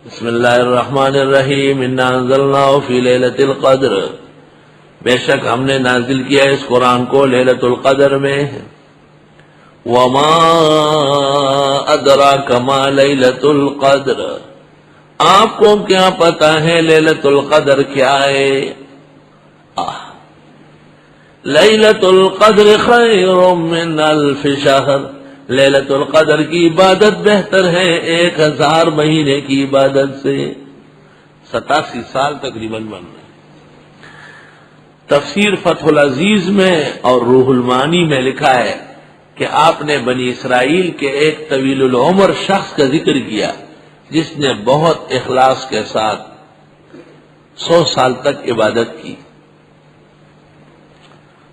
بسم اللہ الرحمن الرحیم انا انزلناہ فی لیلۃ القدر، بے شک ہم نے نازل کیا اس قرآن کو لیلۃ القدر میں۔ وما ادراک ما لیلۃ القدر، آپ کو کیا پتا ہے لیلۃ القدر کیا ہے؟ لیلۃ القدر خیر من الف شہر، لیلۃ القدر کی عبادت بہتر ہے 1000 مہینے کی عبادت سے۔ 87 سال تقریباً بن رہے۔ تفسیر فتح العزیز میں اور روح المعانی میں لکھا ہے کہ آپ نے بنی اسرائیل کے ایک طویل العمر شخص کا ذکر کیا جس نے بہت اخلاص کے ساتھ 100 سال تک عبادت کی۔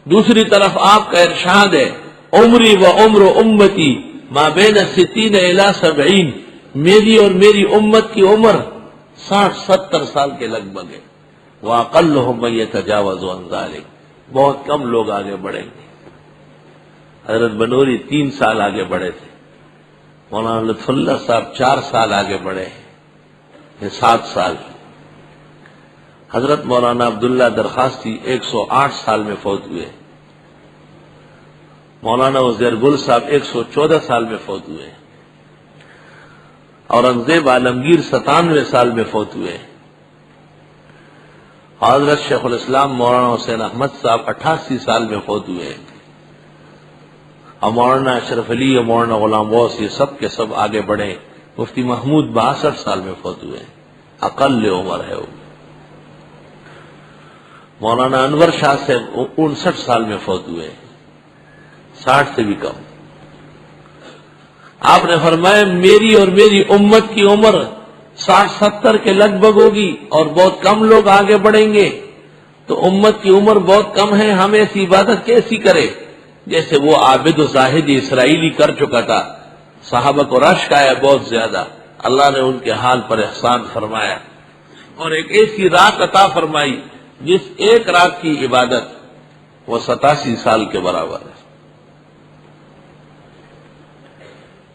دوسری طرف آپ کا ارشاد ہے عمری و عمر امتی ما بین 60 الی 70، میری اور میری امت کی عمر 60-70 سال کے لگ بھگ ہے۔ وَأَقَلُّهُم مَّن يَتَجَاوَزُ عَن ذَلِكَ، بہت کم لوگ آگے بڑھیں گے۔ حضرت بنوری 3 سال آگے بڑھے تھے، مولانا لطف اللہ صاحب 4 سال آگے بڑھے ہیں، 7 سال۔ حضرت مولانا عبداللہ درخواستی 108 سال میں فوت ہوئے۔ مولانا عزیر گل صاحب 114 سال میں فوت ہوئے۔ اورنگزیب عالمگیر 97 سال میں فوت ہوئے۔ حضرت شیخ الاسلام مولانا حسین احمد صاحب 88 سال میں فوت ہوئے۔ اور مولانا اشرف علی اور مولانا غلام غوث یہ سب کے سب آگے بڑھے۔ مفتی محمود 62 سال میں فوت ہوئے، اقل عمر ہے وہ۔ مولانا انور شاہ سے 59 سال میں فوت ہوئے، 60 سے بھی کم۔ آپ نے فرمایا میری اور میری امت کی عمر 60-70 کے لگ بھگ ہوگی اور بہت کم لوگ آگے بڑھیں گے۔ تو امت کی عمر بہت کم ہے، ہم ایسی عبادت کیسی کرے جیسے وہ عابد و زاہد اسرائیلی کر چکا تھا۔ صحابہ کو رشک آیا بہت زیادہ، اللہ نے ان کے حال پر احسان فرمایا اور ایک ایسی رات عطا فرمائی جس ایک رات کی عبادت وہ 87 سال کے برابر ہے۔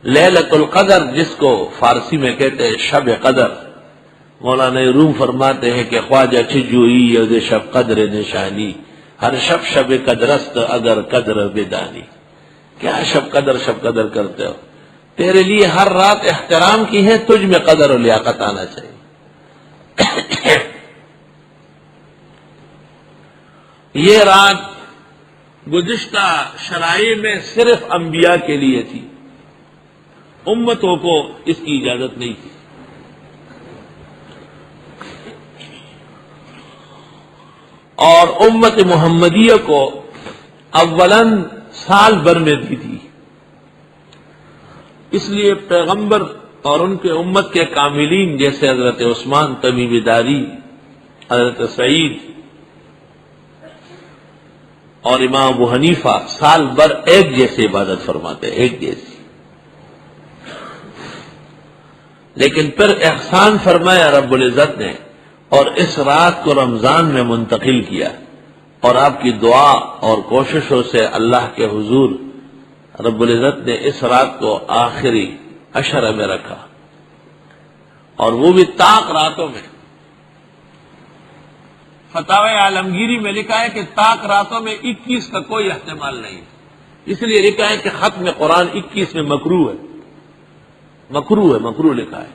لیلۃ القدر جس کو فارسی میں کہتے ہیں شب قدر، مولانا روم فرماتے ہیں کہ خواجہ چجوئی یود شب قدر نشانی، ہر شب شب قدرست اگر قدر بدانی۔ کیا شب قدر کرتے ہو؟ تیرے لیے ہر رات احترام کی ہے، تجھ میں قدر و لیاقت آنا چاہیے۔ یہ رات گزشتہ شرائع میں صرف انبیاء کے لیے تھی، امتوں کو اس کی اجازت نہیں تھی۔ اور امت محمدیہ کو اولاً سال بھر میں دی تھی، اس لیے پیغمبر اور ان کے امت کے کاملین جیسے حضرت عثمان تمیم داری، حضرت سعید اور امام ابو حنیفہ سال بھر ایک جیسے عبادت فرماتے، ایک جیسی۔ لیکن پھر احسان فرمایا رب العزت نے اور اس رات کو رمضان میں منتقل کیا، اور آپ کی دعا اور کوششوں سے اللہ کے حضور رب العزت نے اس رات کو آخری عشرہ میں رکھا، اور وہ بھی طاق راتوں میں۔ فتاوی عالمگیری میں لکھا ہے کہ طاق راتوں میں 21 کا کوئی احتمال نہیں، اس لیے لکھا ہے کہ ختم قرآن 21 میں مکروہ ہے، مکروہ لکھا ہے۔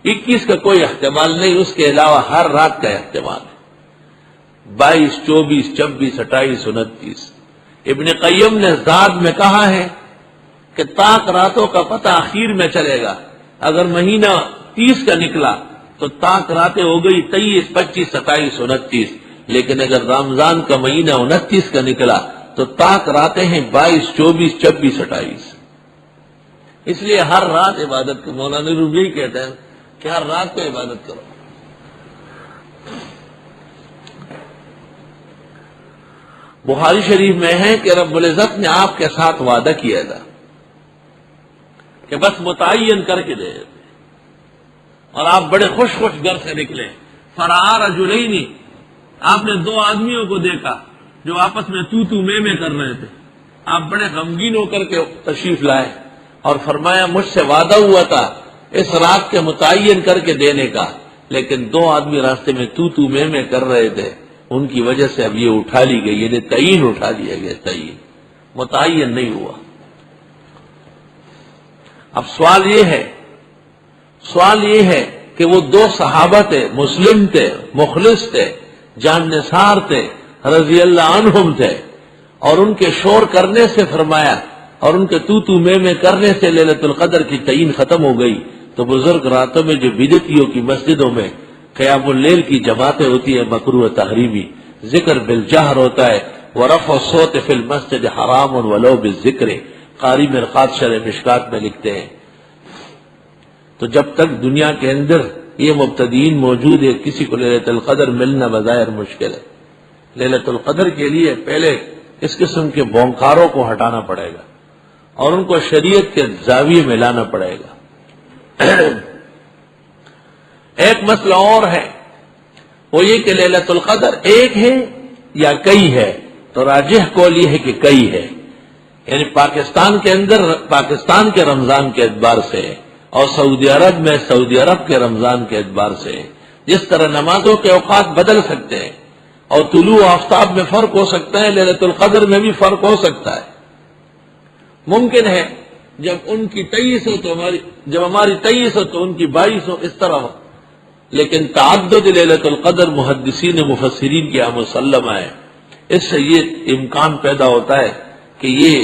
21 کا کوئی احتمال نہیں، اس کے علاوہ ہر رات کا احتمال ہے، 22، 24، 26، 28، 29۔ ابن قیم نے زاد میں کہا ہے کہ طاق راتوں کا پتہ آخر میں چلے گا، اگر مہینہ 30 کا نکلا تو طاق راتیں ہو گئی 23، 25، 27، 29، لیکن اگر رمضان کا مہینہ 29 کا نکلا تو طاق راتیں ہیں 22، 24، 26، 28۔ اس لیے ہر رات عبادت کو، مولانا روم کہتے ہیں کہ ہر رات کو عبادت کرو۔ بخاری شریف میں ہے کہ رب العزت نے آپ کے ساتھ وعدہ کیا تھا کہ بس متعین کر کے دے، اور آپ بڑے خوش گھر سے نکلے۔ فرآ رجلین، آپ نے 2 آدمیوں کو دیکھا جو آپس میں تو میں کر رہے تھے، آپ بڑے غمگین ہو کر کے تشریف لائے اور فرمایا مجھ سے وعدہ ہوا تھا اس رات کے متعین کر کے دینے کا، لیکن دو آدمی راستے میں تو میں کر رہے تھے، ان کی وجہ سے اب یہ اٹھا لی گئی، یعنی تعین اٹھا لیا گیا، تعین متعین نہیں ہوا۔ اب سوال یہ ہے کہ وہ دو صحابہ تھے، مسلم تھے، مخلص تھے، جان نثار تھے، رضی اللہ عنہم تھے، اور ان کے شور کرنے سے فرمایا اور ان کے تو میں کرنے سے لیلۃ القدر کی تعین ختم ہو گئی۔ تو بزرگ راتوں میں جو بدعتیوں کی مسجدوں میں قیام اللیل کی جماعتیں ہوتی ہیں مکروہ تحریمی، ذکر بالجہر ہوتا ہے، ورفع الصوت فی المسجد حرام ولو بالذکر، قاری مرقات شرح مشکات میں لکھتے ہیں۔ تو جب تک دنیا کے اندر یہ مبتدئین موجود ہے، کسی کو لیلۃ القدر ملنا بظاہر مشکل ہے۔ لیلۃ القدر کے لیے پہلے اس قسم کے بونکاروں کو ہٹانا پڑے گا اور ان کو شریعت کے زاویے میں لانا پڑے گا۔ ایک مسئلہ اور ہے، وہ یہ کہ لیلۃ القدر ایک ہے یا کئی ہے، تو راجح قول یہ ہے کہ کئی ہے، یعنی پاکستان کے اندر پاکستان کے رمضان کے اعتبار سے اور سعودی عرب میں سعودی عرب کے رمضان کے اعتبار سے جس طرح نمازوں کے اوقات بدل سکتے ہیں اور طلوع آفتاب میں فرق ہو سکتا ہے، لیلۃ القدر میں بھی فرق ہو سکتا ہے۔ ممکن ہے جب ان کی 23 ہو تو جب ہماری 23 ہو تو ان کی 22 ہو، اس طرح ہو، لیکن تعدد لیلۃ القدر محدثین مفسرین کی مسلمہ ہے۔ اس سے یہ امکان پیدا ہوتا ہے کہ یہ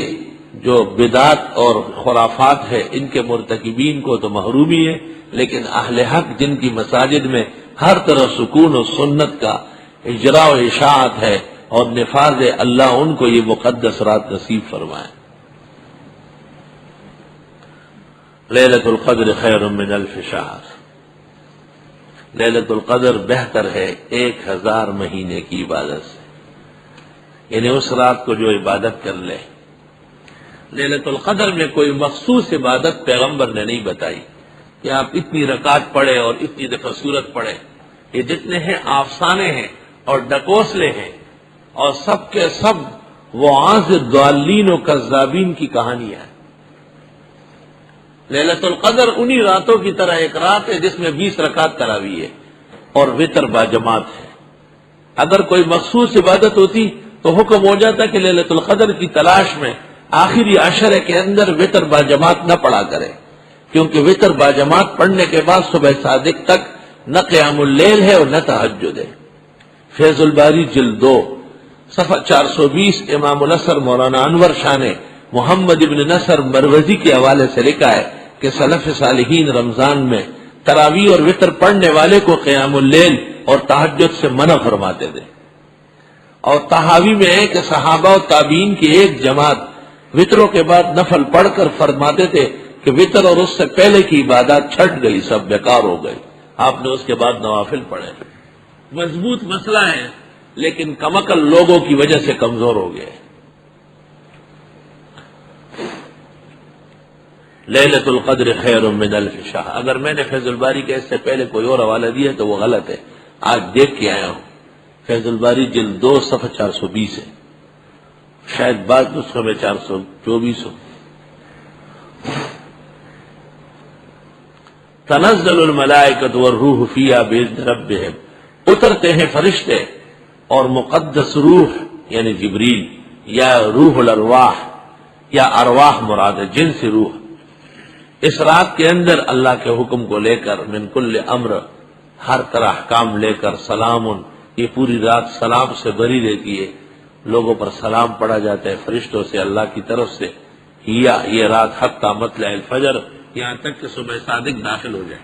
جو بدعات اور خرافات ہے ان کے مرتکبین کو تو محرومی ہے، لیکن اہل حق جن کی مساجد میں ہر طرح سکون و سنت کا اجراء و اشاعت ہے اور نفاذ ہے، اللہ ان کو یہ مقدس رات نصیب فرمائے۔ لیلۃ القدر خیر من الف شہر، لیلۃ القدر بہتر ہے 1000 مہینے کی عبادت سے، یعنی اس رات کو جو عبادت کر لے۔ لیلۃ القدر میں کوئی مخصوص عبادت پیغمبر نے نہیں بتائی کہ آپ اتنی رکعت پڑھے اور اتنی دفعہ سورت پڑھے، یہ جتنے ہیں افسانے ہیں اور ڈکوسلے ہیں، اور سب کے سب وعاظ ضالین و کذابین کی کہانیاں ہیں۔ لیلۃ القدر انہی راتوں کی طرح ایک رات ہے جس میں 20 رکعت تراویح ہے اور وتر باجماعت ہے۔ اگر کوئی مخصوص عبادت ہوتی تو حکم ہو جاتا کہ لیلۃ القدر کی تلاش میں آخری عشرے کے اندر وتر باجماعت نہ پڑھا کرے، کیونکہ وتر باجماعت پڑھنے کے بعد صبح صادق تک نہ قیام اللیل ہے اور نہ تہجد ہے۔ فیض الباری جلد 2 صفحہ 420 امام الاسر مولانا انور شاہ نے محمد ابن نصر مروزی کے حوالے سے لکھا ہے کہ سلف صالحین رمضان میں تراویح اور وتر پڑھنے والے کو قیام اللیل اور تہجد سے منع فرماتے تھے، اور تحاوی میں ہے کہ صحابہ و تابعین کی ایک جماعت وتروں کے بعد نفل پڑھ کر فرماتے تھے کہ وتر اور اس سے پہلے کی عبادات چھٹ گئی، سب بیکار ہو گئی، آپ نے اس کے بعد نوافل پڑھے۔ مضبوط مسئلہ ہے لیکن کمعقل لوگوں کی وجہ سے کمزور ہو گئے۔ لیلۃ القدر خیر من الف شہر، اگر میں نے فیض الباری کے اس سے پہلے کوئی اور حوالہ دیا تو وہ غلط ہے، آج دیکھ کے آیا ہوں۔ فیض الباری جلد 2 صفحہ 420 ہے، شاید بعض نسخے میں 424 ہو۔ تنزل الملائکۃ والروح فیہا باذن ربہم، اترتے ہیں فرشتے اور مقدس روح یعنی جبریل یا روح الارواح یا ارواح مراد ہے، جن سے روح، اس رات کے اندر اللہ کے حکم کو لے کر من کل امر، ہر طرح احکام لے کر، سلام، یہ پوری رات سلام سے بھری رہتی ہے، لوگوں پر سلام پڑھا جاتا ہے فرشتوں سے اللہ کی طرف سے، یہ رات حتی مطلع الفجر، یہاں تک کہ صبح صادق داخل ہو جائے۔